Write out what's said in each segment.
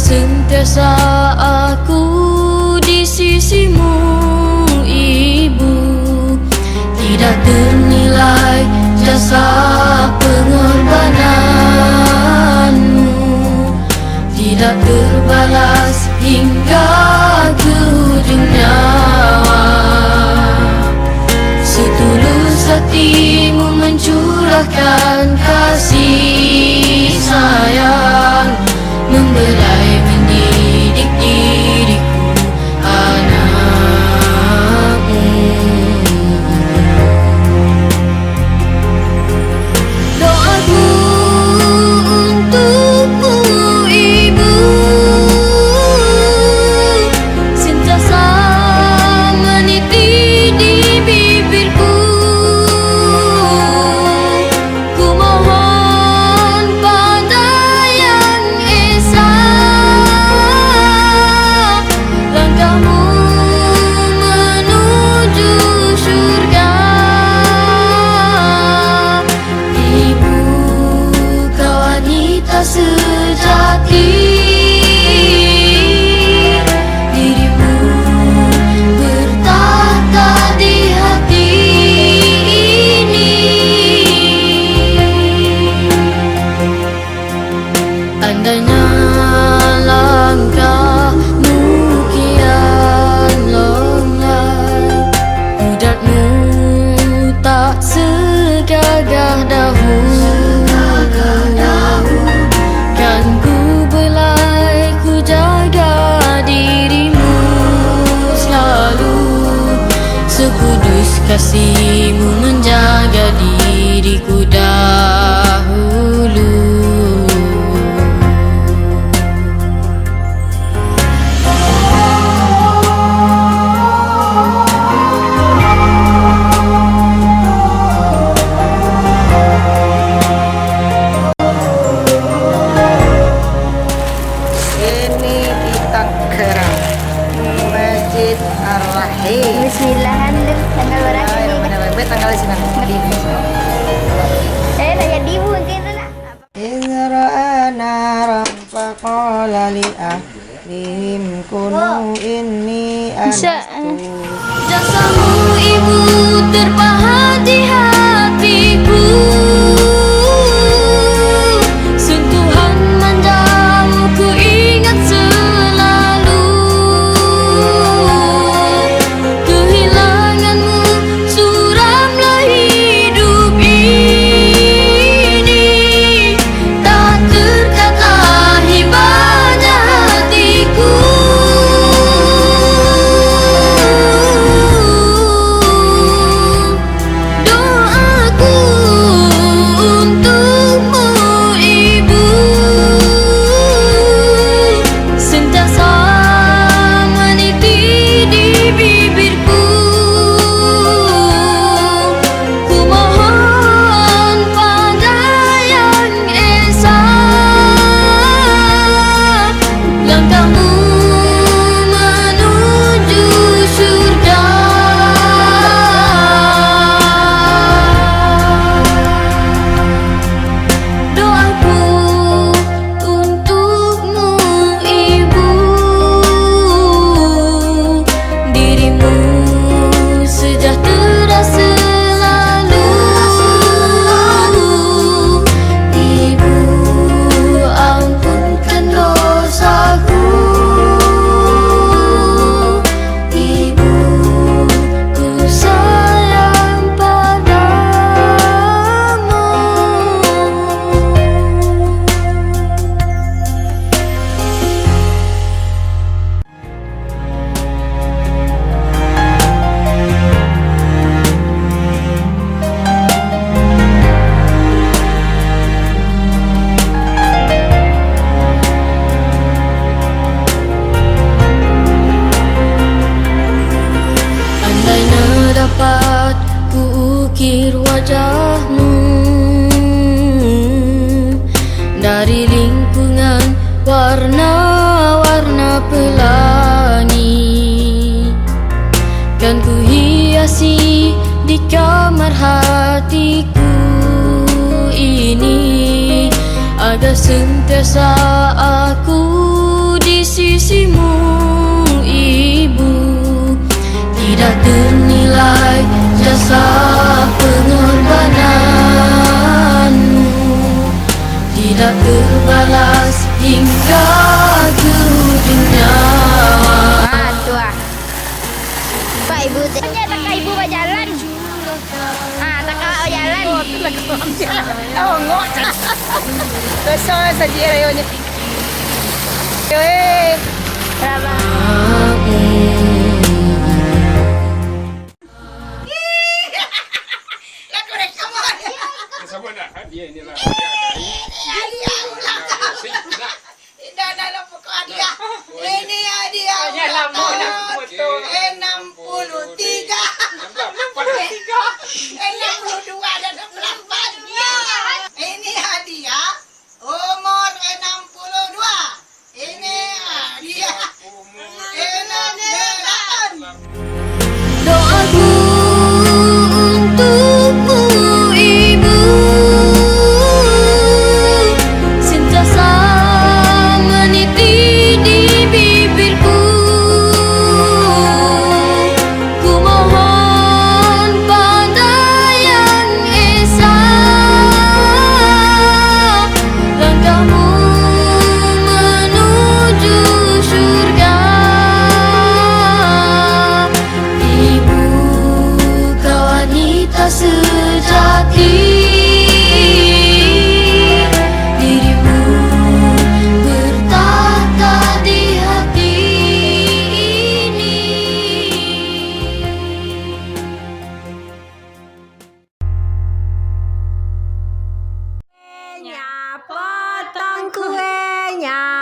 sentiasa aku di sisimu, Ibu. Tidak ternilai jasa pengorbananmu, tidak terbalas hingga ke ujung nyawa. Setulus hatimu mencurahkan kasih sayang, membelai mendidik diriku, anakmu. Doaku untukmu, Ibu, sentiasa meniti di bibirku. Ku mohon pada Yang Esa, langkahmu menuju surga. Ibu, kau wanita sejati, dirimu bertata di hati ini. Andainya langkahmu kian longgar, udatmu tak segagah dahulu, kan ku belai, ku jaga dirimu selalu. Sekudus kasihmu menjaga diriku dahulu. Ini di Tangerang, Masjid Ar-Rahim. Bismillahirrahmanirrahim. Benar-benar tanggal 9. Nanya dibu gitu lah. Idza ra'a naran faqala li ahlihim kunu inni anastu. Jasamu, Ibu, terpahat di hatiku. Sentuhan manjamu ku ingat selalu. Kehilanganmu suramlah hidup ini. Tak terkata hibahnya hatiku. Doaku untukmu, Ibu, sentiasa meniti di bibirku. Ku mohon pada Yang Esa, langkahmu menuju surga. Doaku untukmu, Ibu, dirimu sejahtera selalu. Ibu, ampunkan dosaku. Ibu, ku sayang padamu. Andainya dapat ku ukir wajahmu dari lingkungan warna-warna pelangi, kan ku hiasi di kamar hatiku ini, agar sentiasa aku hingga ke dunia. Tua. Pak ibu, tak ibu berjalan. Tak kau jalan. Oh, ngok. Kesal saja rayonnya. Yoi. Berapa? Ini hadiah motor 63 62 dan 64. Ini hadiah umur 62. Ini hadiah 68. Doaku untukmu ibu, sentiasa meniti di bibirku. Ku mohon pada Yang Esa, langkahmu menuju surga. Ibu, kau wanita sejati, dirimu bertata di hati ini.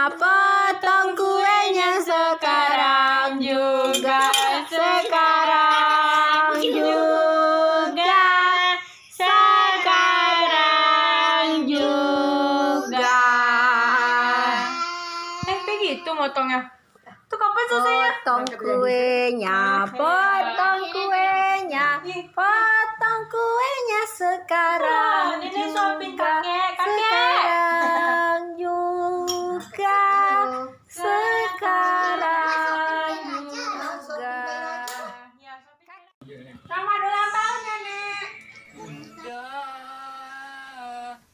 Potong kuenya sekarang juga, sekarang juga, sekarang juga. Begitu motongnya. Tuh kapan selesainya? Potong kuenya sekarang juga, sekarang juga, sekarang juga. Selamat ulang tahun nenek. Bunda,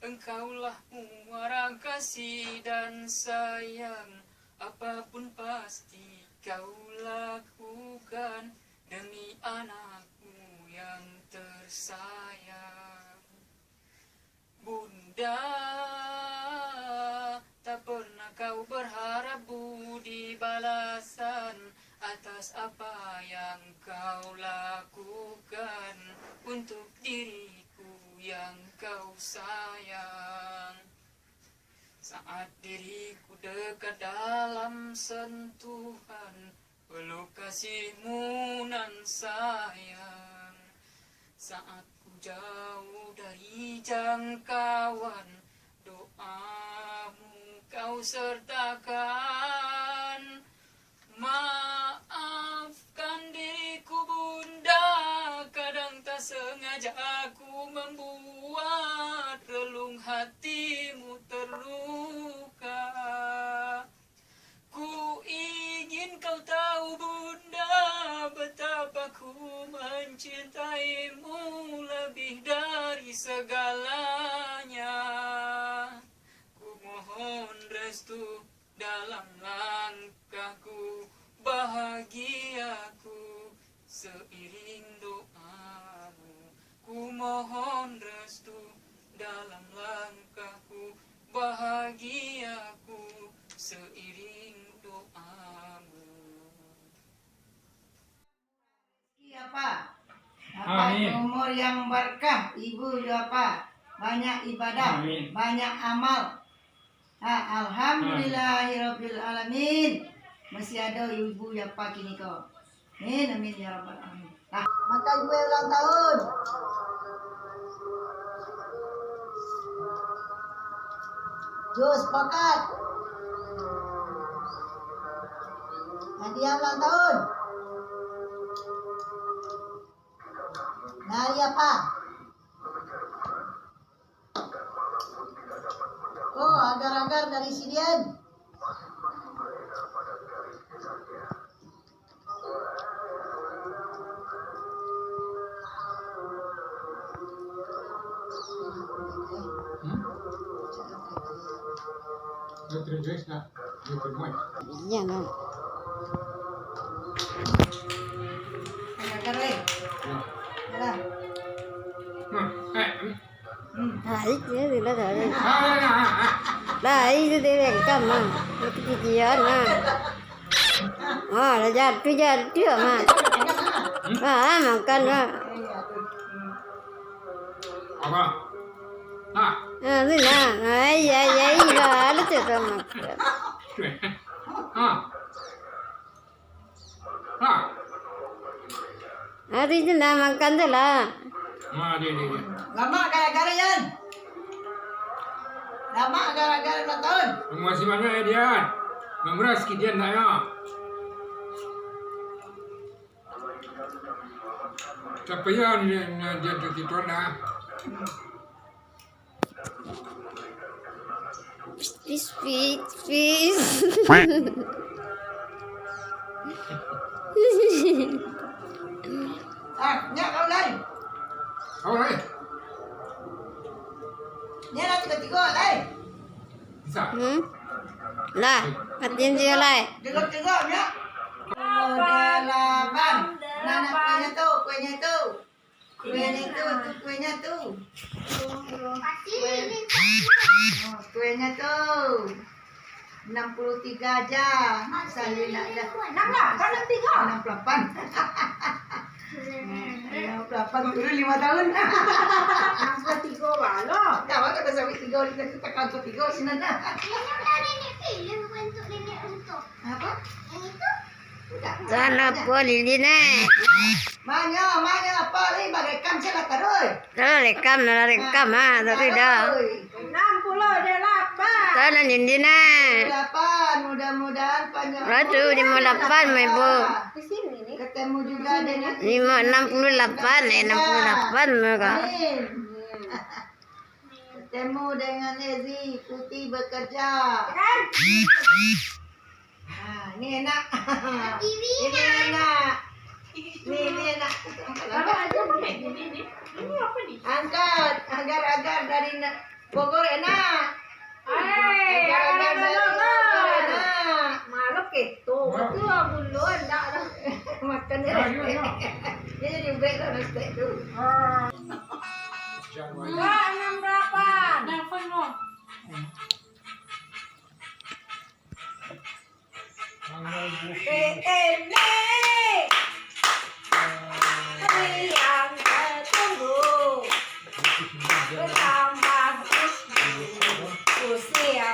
engkaulah muara kasih dan sayang. Apapun pasti kau lakukan demi anakmu yang tersayang. Bunda, tak pernah kau berharap budi balasan atas apa yang kau lakukan untuk diriku yang kau sayang. Saat diriku dekat dalam sentuhan peluk kasihmu nan sayang. Saat ku jauh dari jangkauan doamu kau sertakan. Maafkan diriku Bunda, kadang tak sengaja aku membuat relung hatimu terluka. Ku ingin kau tahu Bunda, betapa ku mencintaimu lebih dari segalanya. Ku mohon restu dalam langkahku, bahagiaku seiring doamu. Ku mohon restu dalam langkahku, bahagiaku seiring doamu. Iya Pak, dapat umur yang berkah, ibu ya Pak, banyak ibadah, banyak amal. Alhamdulillahirabbil alamin. Masih ada ibu ya Pak kini kok. Amin ya rabbal alamin. Makan kue ulang tahun. Jus pakat. Hadiah ulang tahun. Nah ya Pak. Oh, agar-agar dari Sidian. Iya no. Agar lagi. Dah. Nah, itu dia dah. Dah, itu dia rekam mah. Itu kikian mah. Oh, dah jatuh mah. Makan mah. Apa? Ah, Ini nah, iya, ada tu sama. ah, ah, Hari itu nak makan tu lah. dia. Lama gara-gara Yan. Lama gara-gara 2 tahun. Terima kasih banyak ya dia. Memeras sekian tak ya? Siapa yang dia kita nak? Fish. Nyak kau lain. Kau lagi? Nyak nak 3 lain. Bisa. Lah, matiin dia lah. 3 nyak. Delapan. Nana kuenya tu. Kuenya tu. Kuenya tu. 63 aja. Salina aja. 68. 68 dulu 5 tahun. 63 balo. Tahu kata sampai 3 kita kagak 3 sini dah. Apa? Sana po lilin eh. Mana apa ni bagai sila taroy. Rekam ha, tapi dah. 68. Sana lilin eh. 8 mudah-mudahan panjang. Aduh, 58 mai bu. Ketemu juga dengan 68 mereka. Amin. Ketemu dengan Ezi Putih bekerja. Nah, ini enak. Ini enak. Ini enak. Angkat agar dari Bogor enak. Agar dari Bogor enak. Maluk itu. Betul buluan dah lah. Makan dia. Dia jadi break lah mesti tu. Enggak, 68. Nelfon lo. Yang tertunggu bertambah usia.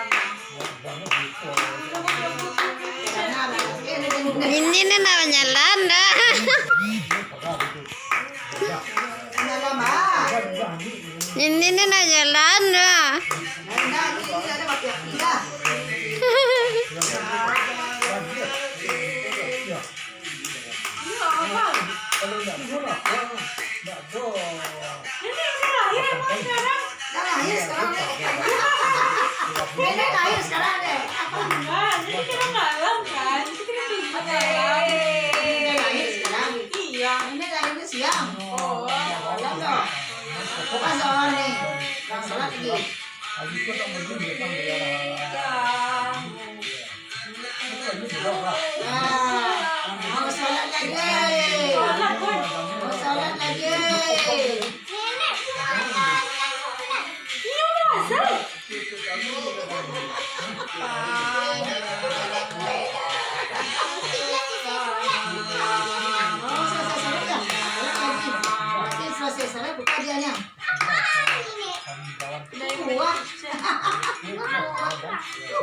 Ini namanya Landa. Ini namanya Landa.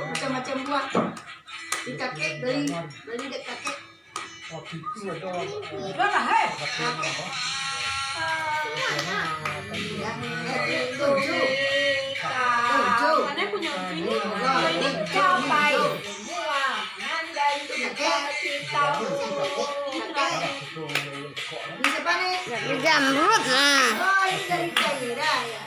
Macam-macam buah. Di kakek beli dek kakek. Berapa, hei? Tujuh. Mana punya ini? Capai. Ini siapa nih? Jamrut nah. Oh, ini dari Caira ya.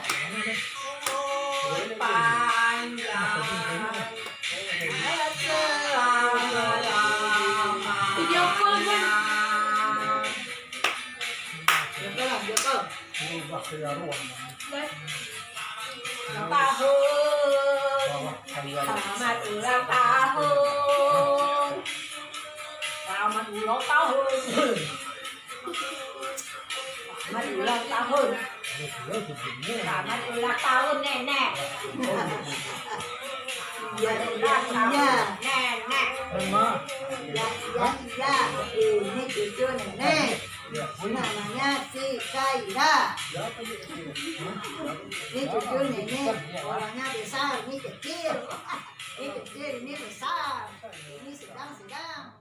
Video call kan? Dia Tahun Selamat ulang tahun. Selamat ulang tahun. Selamat ulang tahun. Selamat ulang tahun nenek. Iya, Ulang tahun iya. nenek. Iya. Ini cucu nenek. Namanya si Kaira. Ini cucu nenek. Orangnya besar, ini kecil. Ini kecil, ini besar. Ini sedang.